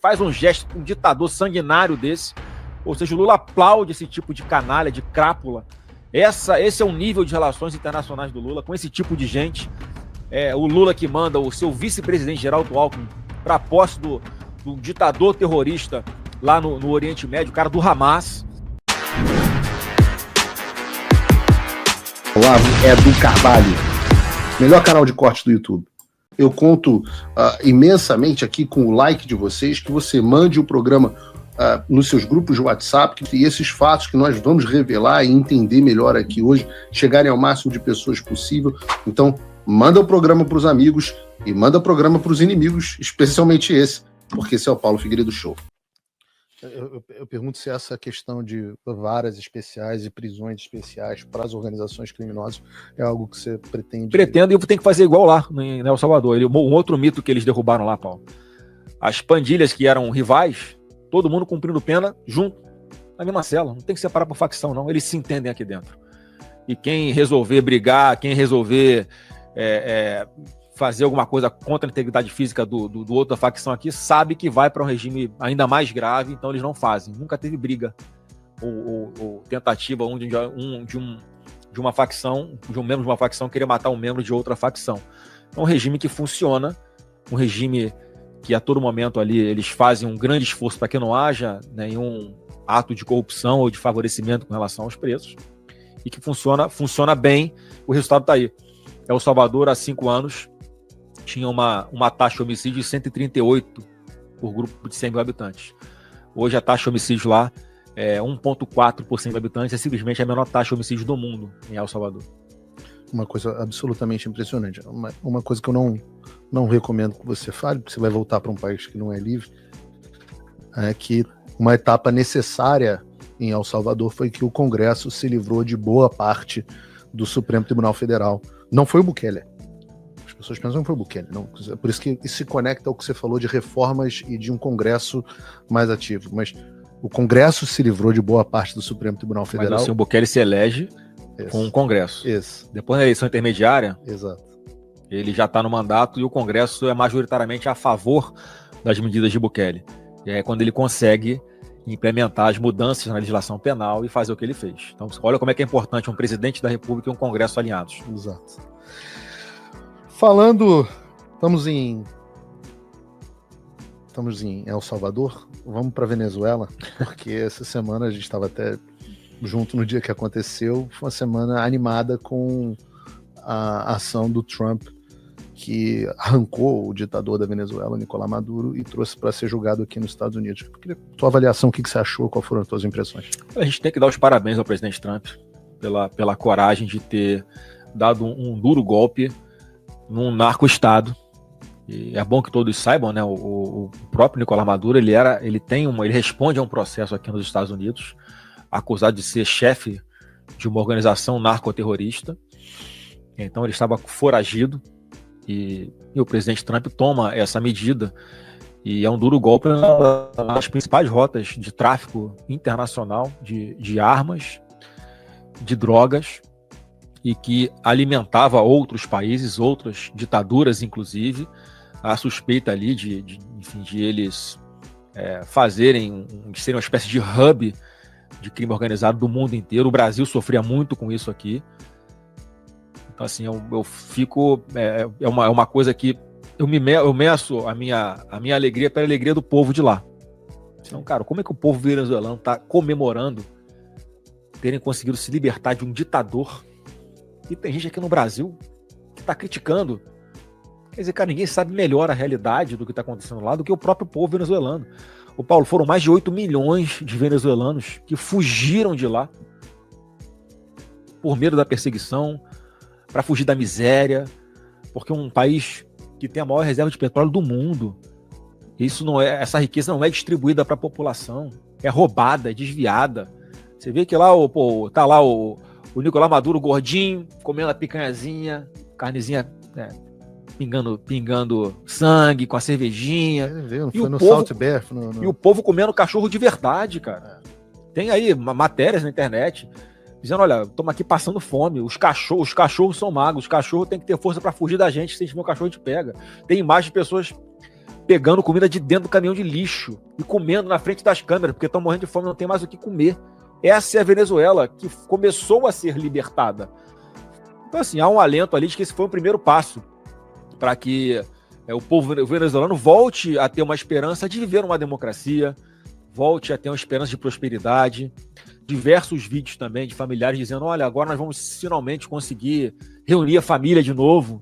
faz um gesto com um ditador sanguinário desse. Ou seja, o Lula aplaude esse tipo de canalha, de crápula. Esse é o nível de relações internacionais do Lula, com esse tipo de gente. O Lula que manda o seu vice-presidente Geraldo Alckmin para a posse do ditador terrorista lá no Oriente Médio, o cara do Hamas. Olá, Edu Carvalho, melhor canal de cortes do YouTube. Eu conto imensamente aqui com o like de vocês, que você mande o programa nos seus grupos de WhatsApp, e esses fatos que nós vamos revelar e entender melhor aqui hoje, chegarem ao máximo de pessoas possível. Então, manda o programa para os amigos e manda o programa para os inimigos, especialmente esse, porque esse é o Paulo Figueiredo Show. Eu pergunto se essa questão de varas especiais e prisões especiais para as organizações criminosas é algo que você pretende... Pretendo, e eu tenho que fazer igual lá em El Salvador. Um outro mito que eles derrubaram lá, Paulo. As pandilhas que eram rivais, todo mundo cumprindo pena junto, na mesma cela. Não tem que separar por facção, não. Eles se entendem aqui dentro. E quem resolver brigar, quem resolver fazer alguma coisa contra a integridade física do outra facção aqui, sabe que vai para um regime ainda mais grave, então eles não fazem. Nunca teve briga ou tentativa de uma facção, de um membro de uma facção querer matar um membro de outra facção. É um regime que funciona, um regime que a todo momento ali eles fazem um grande esforço para que não haja nenhum ato de corrupção ou de favorecimento com relação aos preços, e que funciona bem. O resultado está aí. El Salvador, há 5 anos, tinha uma taxa de homicídio de 138 por grupo de 100 mil habitantes. Hoje a taxa de homicídio lá é 1,4 por 100 mil habitantes, é simplesmente a menor taxa de homicídio do mundo em El Salvador. Uma coisa absolutamente impressionante. Uma coisa que eu não recomendo que você fale, porque você vai voltar para um país que não é livre, é que uma etapa necessária em El Salvador foi que o Congresso se livrou de boa parte do Supremo Tribunal Federal. Não foi o Bukele. As pessoas pensam que foi o Bukele. Não. Por isso que isso se conecta ao que você falou de reformas e de um Congresso mais ativo. Mas o Congresso se livrou de boa parte do Supremo Tribunal Federal. Mas assim, o Bukele se elege com o Congresso. Depois da eleição intermediária, ele já está no mandato e o Congresso é majoritariamente a favor das medidas de Bukele. E é quando ele consegue implementar as mudanças na legislação penal e fazer o que ele fez. Então, olha como é que é importante um presidente da República e um Congresso alinhados. Exato. Falando, estamos em El Salvador, vamos para Venezuela, porque essa semana a gente estava até junto no dia que aconteceu, foi uma semana animada com a ação do Trump, que arrancou o ditador da Venezuela, Nicolás Maduro, e trouxe para ser julgado aqui nos Estados Unidos. Eu queria tua avaliação, o que você achou, quais foram as tuas impressões? A gente tem que dar os parabéns ao presidente Trump pela coragem de ter dado um duro golpe num narco-estado. E é bom que todos saibam, né? O próprio Nicolás Maduro, ele responde a um processo aqui nos Estados Unidos, acusado de ser chefe de uma organização narcoterrorista. Então ele estava foragido. E o presidente Trump toma essa medida e é um duro golpe nas principais rotas de tráfico internacional de armas, de drogas, e que alimentava outros países, outras ditaduras, inclusive, a suspeita ali de eles serem uma espécie de hub de crime organizado do mundo inteiro. O Brasil sofria muito com isso aqui. Então, assim, eu fico... É uma coisa que eu meço a minha alegria pela alegria do povo de lá. Então, cara, como é que o povo venezuelano está comemorando terem conseguido se libertar de um ditador? E tem gente aqui no Brasil que está criticando. Quer dizer, cara, ninguém sabe melhor a realidade do que está acontecendo lá do que o próprio povo venezuelano. O Paulo, foram mais de 8 milhões de venezuelanos que fugiram de lá por medo da perseguição, para fugir da miséria, porque é um país que tem a maior reserva de petróleo do mundo. Essa riqueza não é distribuída para a população, é roubada, é desviada. Você vê que lá tá lá o Nicolás Maduro gordinho, comendo a picanhazinha, carnezinha pingando sangue com a cervejinha. Foi no Salt Bear. E o povo comendo cachorro de verdade, cara. Tem aí matérias na internet dizendo, olha, estamos aqui passando fome, os cachorros são magos, os cachorros têm que ter força para fugir da gente, se a gente vê um cachorro, a gente pega. Tem imagens de pessoas pegando comida de dentro do caminhão de lixo e comendo na frente das câmeras, porque estão morrendo de fome, não tem mais o que comer. Essa é a Venezuela que começou a ser libertada. Então, assim, há um alento ali de que esse foi o primeiro passo para que o povo venezuelano volte a ter uma esperança de viver uma democracia, volte a ter uma esperança de prosperidade. Diversos vídeos também de familiares dizendo, olha, agora nós vamos finalmente conseguir reunir a família de novo.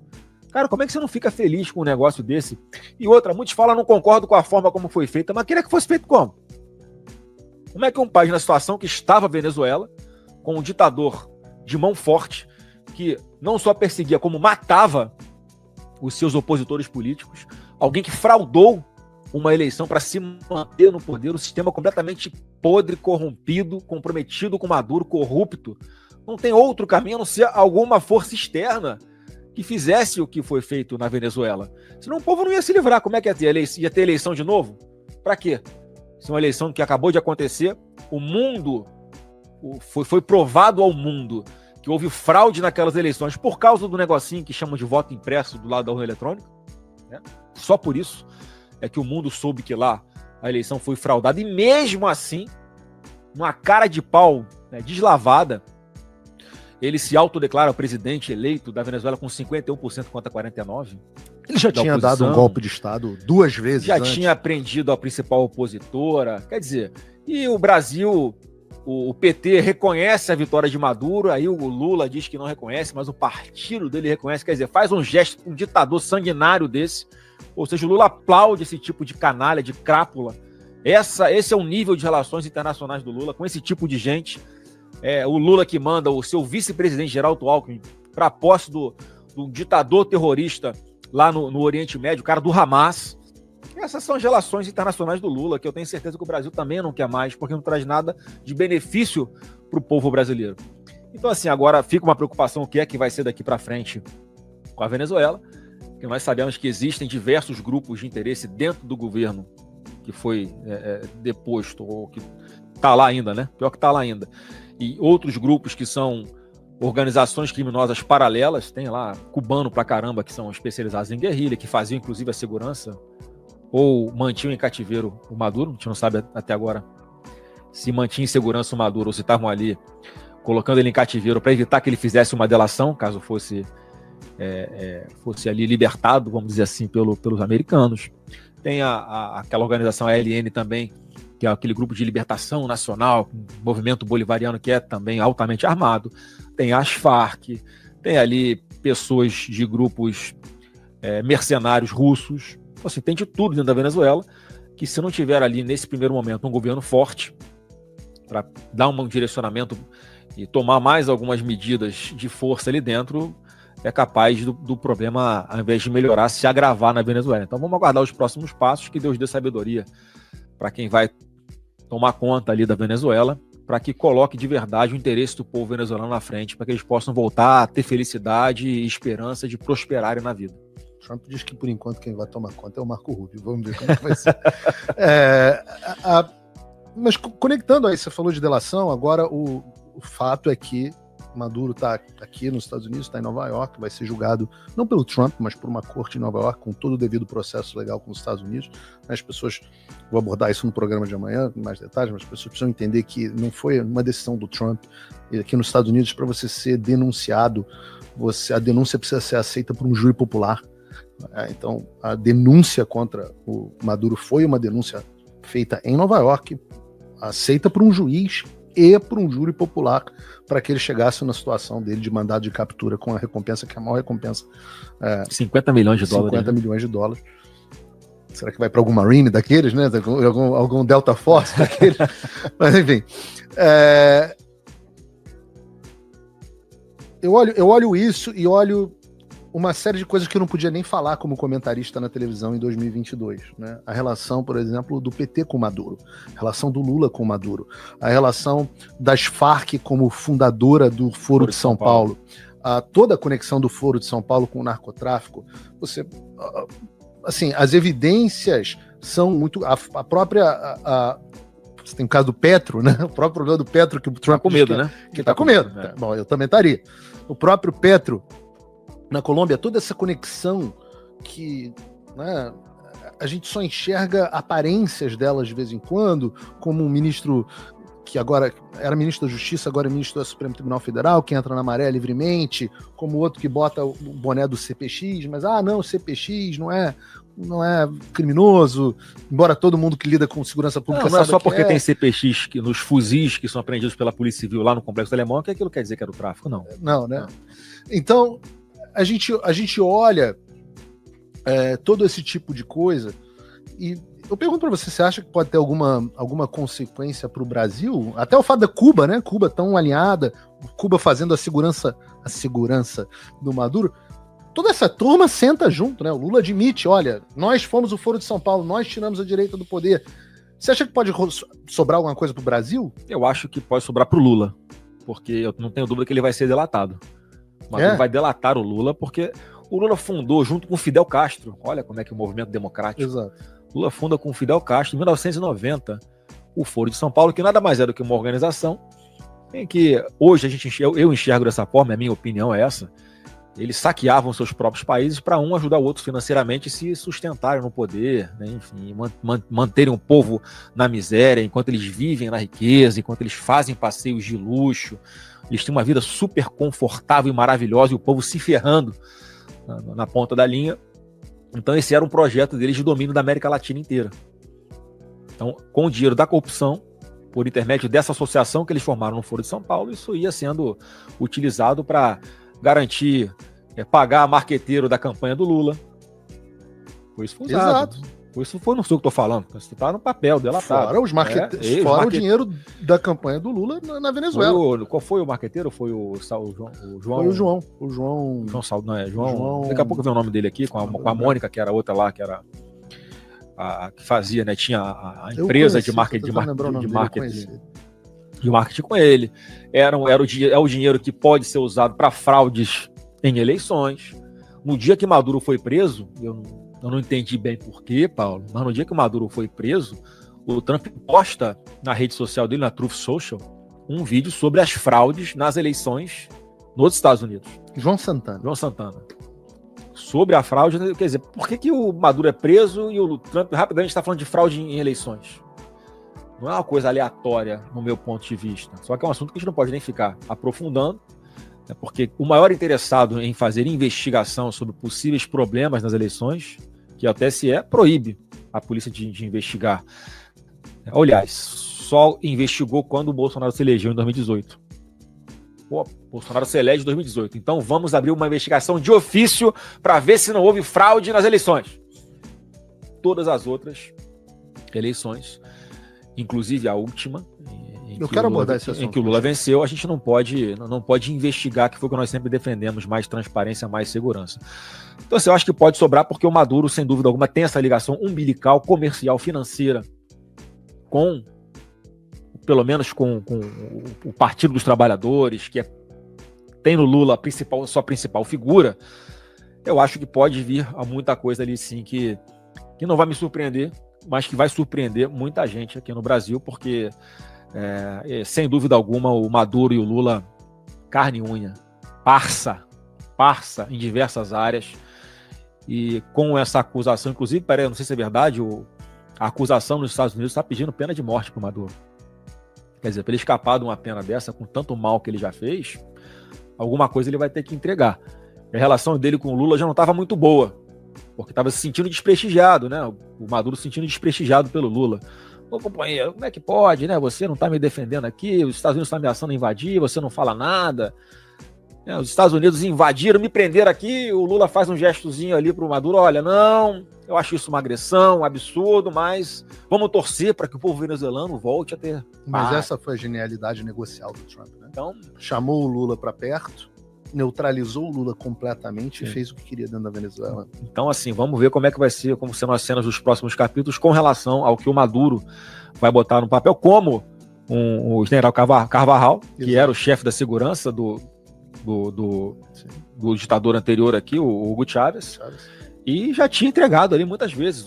Cara, como é que você não fica feliz com um negócio desse? E outra, muitos falam, não concordo com a forma como foi feita, mas queria que fosse feito como? Como é que um país na situação que estava a Venezuela, com um ditador de mão forte, que não só perseguia, como matava os seus opositores políticos, alguém que fraudou uma eleição para se manter no poder, um sistema completamente podre, corrompido, comprometido com Maduro, corrupto, não tem outro caminho a não ser alguma força externa que fizesse o que foi feito na Venezuela. Senão o povo não ia se livrar. Como é que ia ter? Ia ter eleição de novo? Para quê? Se uma eleição que acabou de acontecer, o mundo, foi provado ao mundo que houve fraude naquelas eleições por causa do negocinho que chamam de voto impresso do lado da urna eletrônica. Né? Só por isso é que o mundo soube que lá a eleição foi fraudada. E mesmo assim, uma cara de pau, né, deslavada, ele se autodeclara o presidente eleito da Venezuela com 51% contra 49%. Ele já tinha dado um golpe de Estado 2 vezes já antes. Tinha prendido a principal opositora. Quer dizer, e o Brasil, o PT reconhece a vitória de Maduro, aí o Lula diz que não reconhece, mas o partido dele reconhece. Quer dizer, faz um gesto, um ditador sanguinário desse. Ou seja, o Lula aplaude esse tipo de canalha, de crápula. Esse é o nível de relações internacionais do Lula, com esse tipo de gente. O Lula que manda o seu vice-presidente Geraldo Alckmin para a posse do ditador terrorista lá no Oriente Médio, o cara do Hamas. Essas são as relações internacionais do Lula, que eu tenho certeza que o Brasil também não quer mais, porque não traz nada de benefício para o povo brasileiro. Então, assim, agora fica uma preocupação, o que é que vai ser daqui para frente com a Venezuela, que nós sabemos que existem diversos grupos de interesse dentro do governo que foi deposto, ou que está lá ainda, né? Pior que está lá ainda. E outros grupos que são organizações criminosas paralelas, tem lá cubano pra caramba, que são especializados em guerrilha, que faziam inclusive a segurança, ou mantinham em cativeiro o Maduro, a gente não sabe até agora se mantinha em segurança o Maduro, ou se estavam ali colocando ele em cativeiro para evitar que ele fizesse uma delação, caso fosse ali libertado, vamos dizer assim, pelos americanos. Tem aquela organização ALN também, que é aquele grupo de libertação nacional, movimento bolivariano, que é também altamente armado. Tem as Farc, tem ali pessoas de grupos mercenários russos. Então, assim, tem de tudo dentro da Venezuela, que se não tiver ali, nesse primeiro momento, um governo forte, para dar um direcionamento e tomar mais algumas medidas de força ali dentro, é capaz do problema, ao invés de melhorar, se agravar na Venezuela. Então vamos aguardar os próximos passos, que Deus dê sabedoria para quem vai tomar conta ali da Venezuela, para que coloque de verdade o interesse do povo venezuelano na frente, para que eles possam voltar a ter felicidade e esperança de prosperarem na vida. Trump diz que, por enquanto, quem vai tomar conta é o Marco Rubio. Vamos ver como é que vai ser. Mas conectando aí, você falou de delação, agora o fato é que Maduro está aqui nos Estados Unidos, está em Nova York, vai ser julgado não pelo Trump, mas por uma corte em Nova York, com todo o devido processo legal com os Estados Unidos. As pessoas, vou abordar isso no programa de amanhã, com mais detalhes, mas as pessoas precisam entender que não foi uma decisão do Trump. Aqui nos Estados Unidos, para você ser denunciado, a denúncia precisa ser aceita por um júri popular. Então, a denúncia contra o Maduro foi uma denúncia feita em Nova York, aceita por um juiz e por um júri popular, para que ele chegasse na situação dele de mandado de captura com a recompensa, que é a maior recompensa. 50 milhões de dólares. 50 milhões de dólares. Será que vai para algum Marine daqueles, né? Algum Delta Force daqueles? Mas, enfim. Eu olho isso e olho uma série de coisas que eu não podia nem falar como comentarista na televisão em 2022, né? A relação, por exemplo, do PT com Maduro, a relação do Lula com Maduro, a relação das Farc como fundadora do Foro de São Paulo, toda a conexão do Foro de São Paulo com o narcotráfico. Assim, as evidências são muito... A própria... Você tem o caso do Petro, né? O próprio problema do Petro, que o Trump... Tá com medo, né? Que tá com medo. Né? Bom, eu também estaria. O próprio Petro na Colômbia, toda essa conexão que, né, a gente só enxerga aparências delas de vez em quando, como um ministro que agora era ministro da Justiça, agora é ministro do Supremo Tribunal Federal, que entra na maré livremente, como outro que bota o boné do CPX, mas não, o CPX não é criminoso, embora todo mundo que lida com segurança pública não é só porque é. tem CPX nos fuzis que são apreendidos pela Polícia Civil lá no Complexo Alemão, que aquilo quer dizer que era o tráfico, não. Não, né? Então, a gente olha todo esse tipo de coisa e eu pergunto para você acha que pode ter alguma consequência para o Brasil? Até o fato da Cuba, né? Cuba tão alinhada, Cuba fazendo a segurança do Maduro. Toda essa turma senta junto, né? O Lula admite, olha, nós fomos o Foro de São Paulo, nós tiramos a direita do poder. Você acha que pode sobrar alguma coisa para o Brasil? Eu acho que pode sobrar para o Lula, porque eu não tenho dúvida que ele vai ser delatado. O Maduro vai delatar o Lula, porque o Lula fundou junto com o Fidel Castro. Olha como é que o movimento democrático. Exato. Lula funda com o Fidel Castro, em 1990, o Foro de São Paulo, que nada mais é do que uma organização em que hoje eu enxergo dessa forma, a minha opinião é essa, eles saqueavam seus próprios países para um ajudar o outro financeiramente e se sustentarem no poder, né? Enfim, manterem o povo na miséria, enquanto eles vivem na riqueza, enquanto eles fazem passeios de luxo, eles têm uma vida super confortável e maravilhosa e o povo se ferrando na ponta da linha. Então esse era um projeto deles de domínio da América Latina inteira. Então, com o dinheiro da corrupção, por intermédio dessa associação que eles formaram no Foro de São Paulo, isso ia sendo utilizado para garantir, pagar marqueteiro da campanha do Lula. Foi isso que foi usado. Exato. Isso foi, não sei o que eu tô falando, isso tá no papel dela. Fora os marqueteiros, fora o dinheiro da campanha do Lula na Venezuela. Qual foi o marqueteiro? Foi o João? Foi o João. O João. João Saldo, não é? João. Daqui a pouco eu vi o nome dele aqui, com a Mônica, que era outra lá, que era a que fazia, né? Tinha a empresa de marketing com ele. É o dinheiro que pode ser usado para fraudes em eleições. No dia que Maduro foi preso, eu não entendi bem porquê, Paulo, mas no dia que o Maduro foi preso, o Trump posta na rede social dele, na Truth Social, um vídeo sobre as fraudes nas eleições nos Estados Unidos. João Santana. Sobre a fraude, quer dizer, por que o Maduro é preso e o Trump rapidamente está falando de fraude em eleições? Não é uma coisa aleatória, no meu ponto de vista. Só que é um assunto que a gente não pode nem ficar aprofundando, né, porque o maior interessado em fazer investigação sobre possíveis problemas nas eleições, que é o TSE, proíbe a polícia de investigar. Aliás, só investigou quando o Bolsonaro se elegeu em 2018. O Bolsonaro se elege em 2018. Então vamos abrir uma investigação de ofício para ver se não houve fraude nas eleições. Todas as outras eleições, inclusive a última, em que o Lula venceu, a gente não pode investigar, que foi o que nós sempre defendemos, mais transparência, mais segurança. Então, assim, eu acho que pode sobrar porque o Maduro, sem dúvida alguma, tem essa ligação umbilical, comercial, financeira, pelo menos com o Partido dos Trabalhadores, que tem no Lula sua principal figura. Eu acho que pode vir a muita coisa ali, sim, que não vai me surpreender, mas que vai surpreender muita gente aqui no Brasil, porque sem dúvida alguma o Maduro e o Lula, carne e unha, parça em diversas áreas, e com essa acusação, inclusive, não sei se é verdade, a acusação nos Estados Unidos está pedindo pena de morte para o Maduro. Quer dizer, para ele escapar de uma pena dessa, com tanto mal que ele já fez, alguma coisa ele vai ter que entregar. A relação dele com o Lula já não estava muito boa, porque estava se sentindo desprestigiado, né? O Maduro se sentindo desprestigiado pelo Lula. Ô, companheiro, como é que pode, né? Você não está me defendendo aqui, os Estados Unidos estão ameaçando invadir, você não fala nada. Os Estados Unidos invadiram, me prenderam aqui, o Lula faz um gestozinho ali pro Maduro, olha, não, eu acho isso uma agressão, um absurdo, mas vamos torcer para que o povo venezuelano volte a ter... Mas essa foi a genialidade negocial do Trump, né? Então, chamou o Lula para perto, neutralizou o Lula completamente e fez o que queria dentro da Venezuela. Então, assim, vamos ver como é que vai ser, como serão as cenas dos próximos capítulos com relação ao que o Maduro vai botar no papel, como o general Carvajal, que era o chefe da segurança do ditador anterior aqui, o Hugo Chávez, e já tinha entregado ali muitas vezes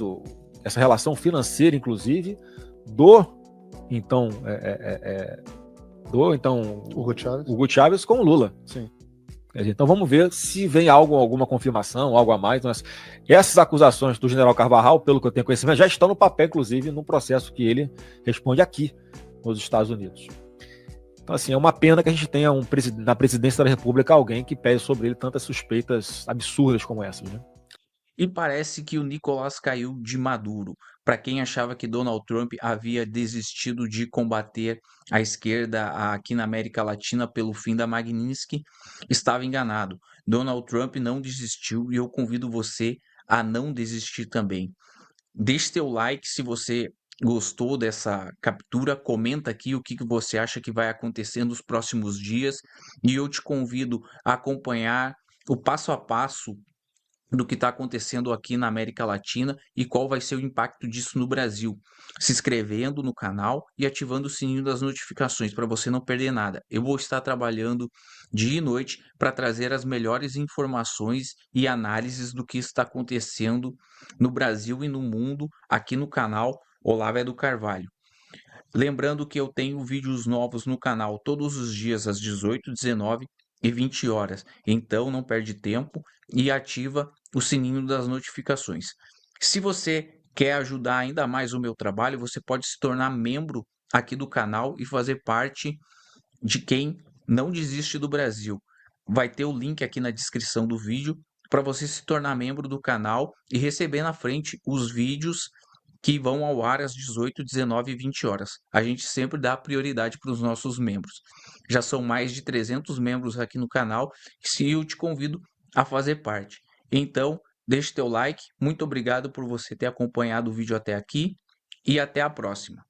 essa relação financeira, inclusive, do Hugo Chávez com o Lula. Sim. Então vamos ver se vem alguma confirmação, algo a mais. Então, essas acusações do general Carvajal, pelo que eu tenho conhecimento, já estão no papel, inclusive, no processo que ele responde aqui nos Estados Unidos. Então, assim, é uma pena que a gente tenha na presidência da República alguém que pese sobre ele tantas suspeitas absurdas como essas, né? E parece que o Nicolás caiu de Maduro. Para quem achava que Donald Trump havia desistido de combater a esquerda aqui na América Latina pelo fim da Magnitsky, estava enganado. Donald Trump não desistiu e eu convido você a não desistir também. Deixe seu like se você gostou dessa captura, comenta aqui o que você acha que vai acontecer nos próximos dias e eu te convido a acompanhar o passo a passo do que está acontecendo aqui na América Latina e qual vai ser o impacto disso no Brasil. Se inscrevendo no canal e ativando o sininho das notificações para você não perder nada. Eu vou estar trabalhando dia e noite para trazer as melhores informações e análises do que está acontecendo no Brasil e no mundo aqui no canal Olavo é do Carvalho. Lembrando que eu tenho vídeos novos no canal todos os dias às 18, 19 e 20 horas. Então não perde tempo e ativa o sininho das notificações. Se você quer ajudar ainda mais o meu trabalho, você pode se tornar membro aqui do canal e fazer parte de quem não desiste do Brasil. Vai ter o link aqui na descrição do vídeo para você se tornar membro do canal e receber na frente os vídeos que vão ao ar às 18, 19 e 20 horas. A gente sempre dá prioridade para os nossos membros. Já são mais de 300 membros aqui no canal e eu te convido a fazer parte. Então, deixe teu like. Muito obrigado por você ter acompanhado o vídeo até aqui e até a próxima.